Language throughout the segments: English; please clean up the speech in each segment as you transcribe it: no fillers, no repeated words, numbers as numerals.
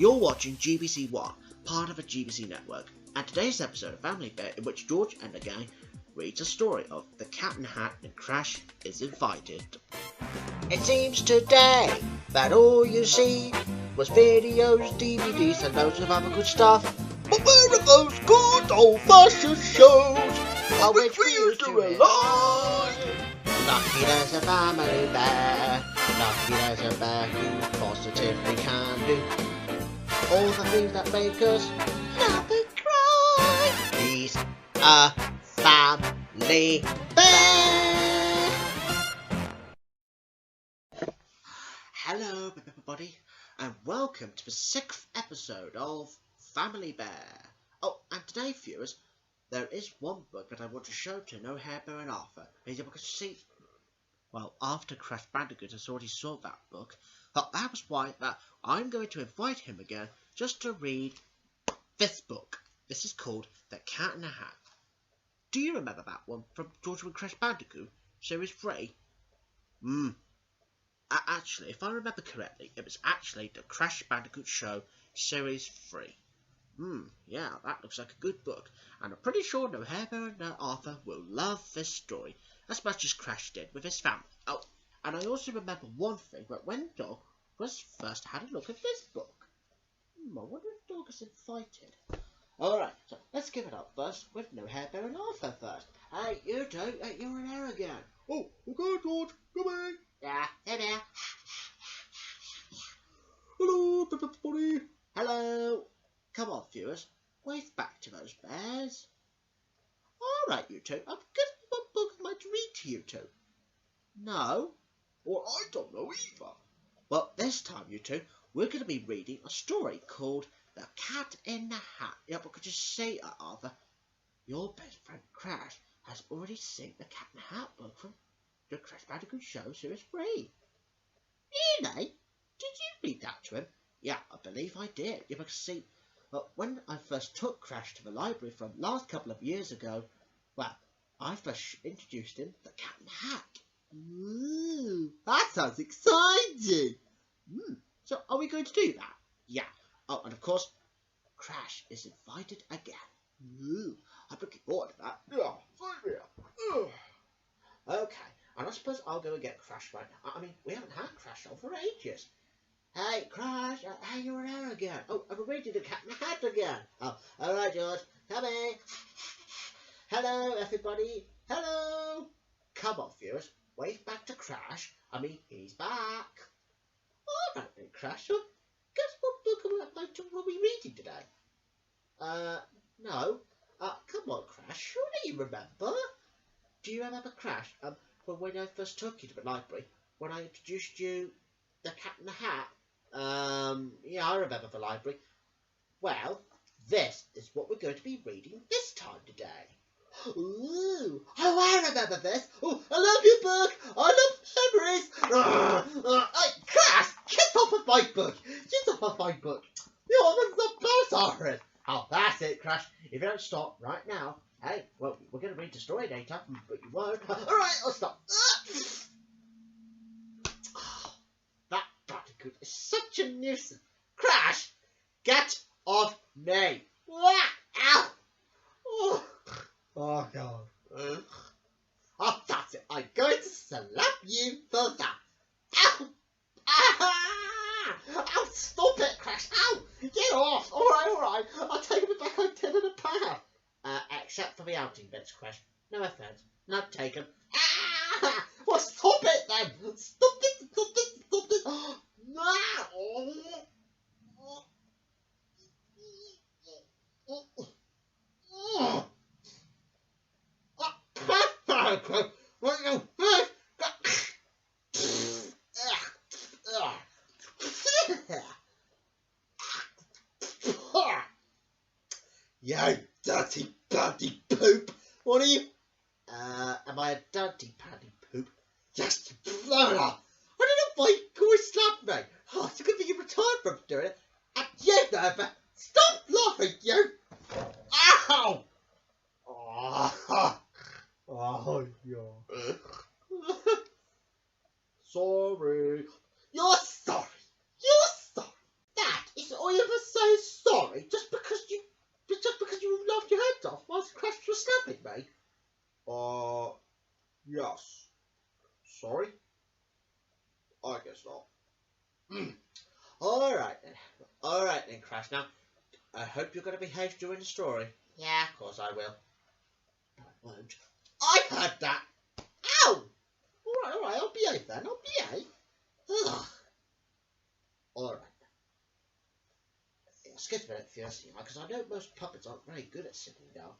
You're watching GBC One, part of a GBC network, and today's episode of Family Bear, in which George and the gang reads a story of the Cat in the Hat and Crash is invited. It seems today that all you see was videos, DVDs, and loads of other good stuff. But where are those good old-fashioned shows on which we used to rely? Lucky there's a family bear. Lucky there's a bear who positively can do all the things that make us laugh and cry. He's a family bear. Hello everybody, and welcome to the 6th episode of Family Bear. Oh, and today, viewers, there is one book that I want to show to No-Hare Bear and Arthur. As you can see, well, after Crash Bandicoot has already saw that book, but that was why that I'm going to invite him again just to read this book. This is called The Cat in the Hat. Do you remember that one from George and Crash Bandicoot, Series 3? Actually, if I remember correctly, it was actually the Crash Bandicoot Show Series 3. Yeah, that looks like a good book, and I'm pretty sure No-Hare Bear and Arthur will love this story as much as Crash did with his family. Oh, and I also remember one thing, that when Dog was first had a look at this book. I wonder if Dog is invited. Alright, so let's give it up first with No-Hare Bear and Arthur first. Hey, you two, you're in there again. Oh, okay, George, come in. Yeah, hey there. Hello, everybody. Hello. Come on, viewers, wave back to those bears. Alright, you two, I've got one book I'd like to read to you two. No? Well, I don't know either. Well, this time, you two, we're going to be reading a story called The Cat in the Hat. Yeah, but could you see, Arthur, your best friend Crash has already seen the Cat in the Hat book from the Crash Bandicoot Show Series 3. Really? Did you read that to him? Yeah, I believe I did. You can see, when I first took Crash to the library from last couple of years ago, well, I first introduced him to the Cat in the Hat. Ooh, that sounds exciting. So are we going to do that? Yeah. Oh, and of course, Crash is invited again. Ooh, I'm looking forward to that. Okay, and I suppose I'll go and get Crash right now. I mean, we haven't had Crash on for ages. Hey, Crash, hey, you're there again. Oh, I'm reading the Cat in the Hat again. Oh, all right, George, come in. Hello, everybody. Hello. Come on, viewers, wave back to Crash. I mean, he's back. All right then, Crash. So, guess what book are we reading today? No. Come on, Crash. Surely you remember. Do you remember, Crash? From when I first took you to the library, when I introduced you the Cat in the Hat. Yeah, I remember the library. Well, this is what we're going to be reading this time today. Ooh, oh, I remember this. Oh, I love your book. I love memories. Hey, Crash, get off of my book. Get off of my book. You're the best, Arthur. Oh, that's it, Crash. If you don't stop right now, hey, well, we're going to read the story later, but you won't. All right, I'll stop. That Bandicoot is such a nuisance. Crash, get off me. Ow. Oh, God. Oh, that's it. I'm going to slap you for that. Ow. Ah! Ow, stop it, Crash. Ow. Get off. All right. I'll take it back on 10 and a pound. Except for the outing bits, Crash. No offense. Not taken. Ah! Well, stop it then. Stop it. You dirty bloody poop! What are you? Am I a dirty bloody poop? Yes, you blown up! I don't know why you always slap me! Oh, it's a good thing you retired from doing it. And you, Nova! Stop laughing, you! Ow! Oh, yeah. Sorry. You're sorry. That is all you have I guess not. Alright then, Crash. Now, I hope you're going to behave during the story. Yeah, of course I will. No, I won't. I heard that! Ow! Alright, I'll behave then, I'll behave. Ugh. Alright. It's getting a bit fierce, because I know most puppets aren't very good at sitting down.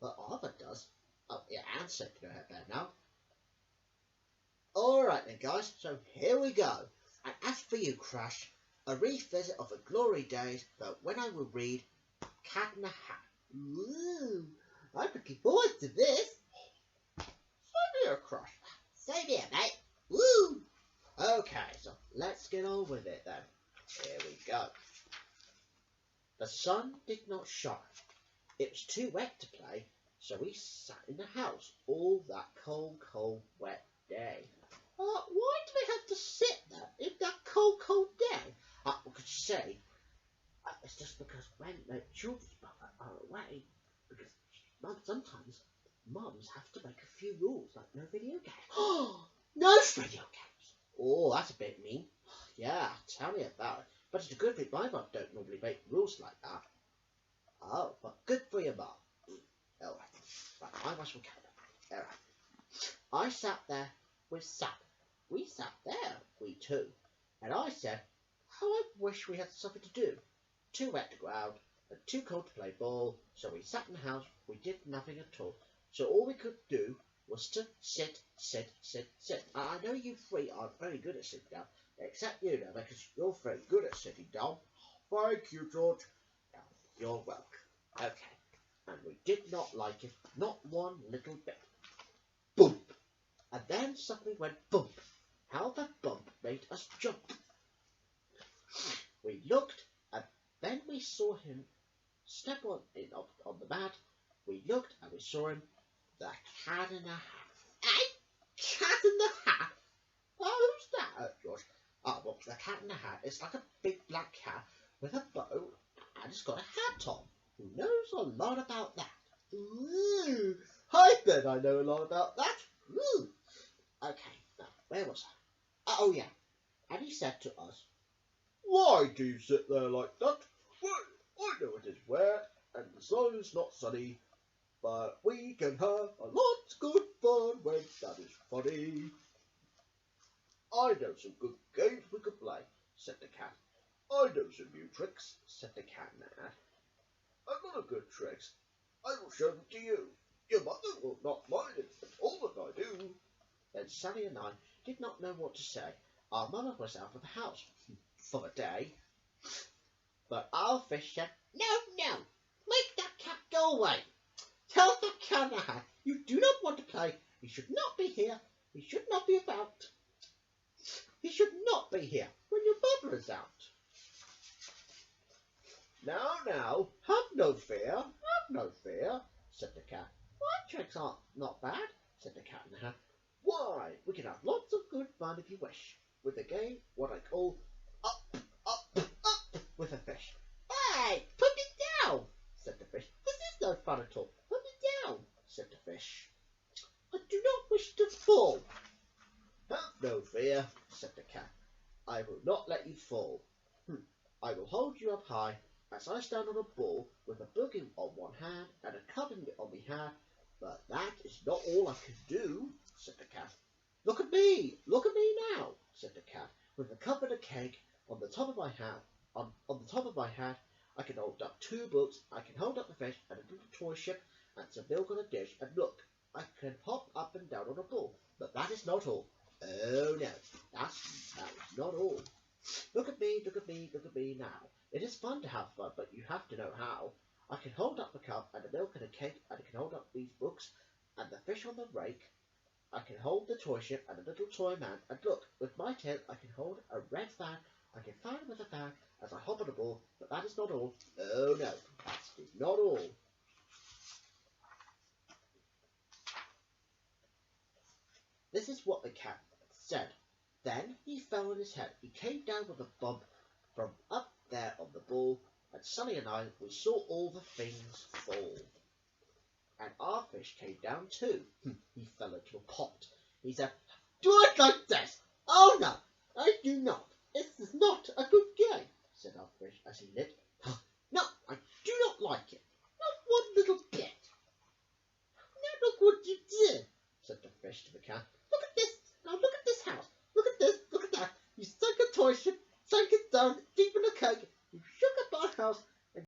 But Arthur does. Oh, yeah, and Arthur and No-Hare Bear now. Alright then, guys, so here we go. And as for you, Crash, a revisit of the glory days, but when I will read Cat in the Hat. Ooh, I'm looking forward to this. Same here, Crash. Same here, mate. Woo! Okay, so let's get on with it then. Here we go. The sun did not shine. It was too wet to play, so we sat in the house all that cold, cold, wet day. Why do we have to sit there in that cold, cold day? We could say, it's just because when the children's mother are away, because sometimes mums have to make a few rules, like no video games. No video games! Oh, that's a bit mean. Yeah, tell me about it. But it's a good thing my mum don't normally make rules like that. Oh, but good for your mum. Alright, right, I must recover. Alright. I sat there with Sam. We sat there, we two. And I said, how I wish we had something to do. Too wet to go out, and too cold to play ball, so we sat in the house, we did nothing at all. So all we could do was to sit. And I know you three aren't very good at sitting down, except you know, because you're very good at sitting down. Thank you, George. You're welcome. Okay. And we did not like it, not one little bit. Boom! And then something went bump. How that bump made us jump. We looked, and then we saw him step on the mat. We looked, and we saw him, the Cat in the Hat. Eh? Cat in the Hat? Oh, who's that, George? Oh, well, the Cat in the Hat is like a big black cat with a bow, and it's got a hat on. Who knows a lot about that? Ooh, I bet I know a lot about that. Ooh. Okay, now, where was I? Oh, yeah. And he said to us, why do you sit there like that? Well, I know it is wet, and the sun is not sunny, but we can have a lot of good fun when that is funny. I know some good games we could play, said the cat. I know some new tricks, said the Cat in the Hat. A lot of good tricks. I will show them to you. Your mother will not mind it at all if I do. Then Sally and I did not know what to say. Our mother was out of the house for the day. But our fish said, no, make that cat go away. Tell the Cat in the Hat you do not want to play. He should not be here. He should not be about. He should not be here when your mother is out. Now, have no fear, said the cat. My tricks aren't not bad, said the Cat in the Hat. Why, we can have lots of good fun if you wish, with a game what I call up with a fish. Hey, put me down, said the fish. This is no fun at all. Put me down, said the fish. I do not wish to fall. Have no fear, said the cat. I will not let you fall. I will hold you up high, as I stand on a ball with a book on one hand and a cup on my hand, but that is not all I can do, said the cat. Look at me now, said the cat, with a cup and a cake on the top of my hand. On the top of my hand, I can hold up 2 books, I can hold up the fish and a little toy ship and some milk on a dish, and look, I can hop up and down on a ball, but that is not all. Oh no, that is not all. Look at me now. It is fun to have fun, but you have to know how. I can hold up the cup and the milk and a cake, and I can hold up these books and the fish on the rake. I can hold the toy ship and a little toy man, and look, with my tail I can hold a red fan. I can fan with a fan as I hop on a ball, but that is not all. Oh no, that is not all. This is what the cat said. Then he fell on his head. He came down with a bump from up there on the ball, and Sonny and I, we saw all the things fall. And our fish came down too. He fell into a pot. He said, do it like this. Oh no, I I do not. This is not a good game, said our fish as he lit. No, I do not like it. Not one little bit. Now look what you did, said the fish to the cat.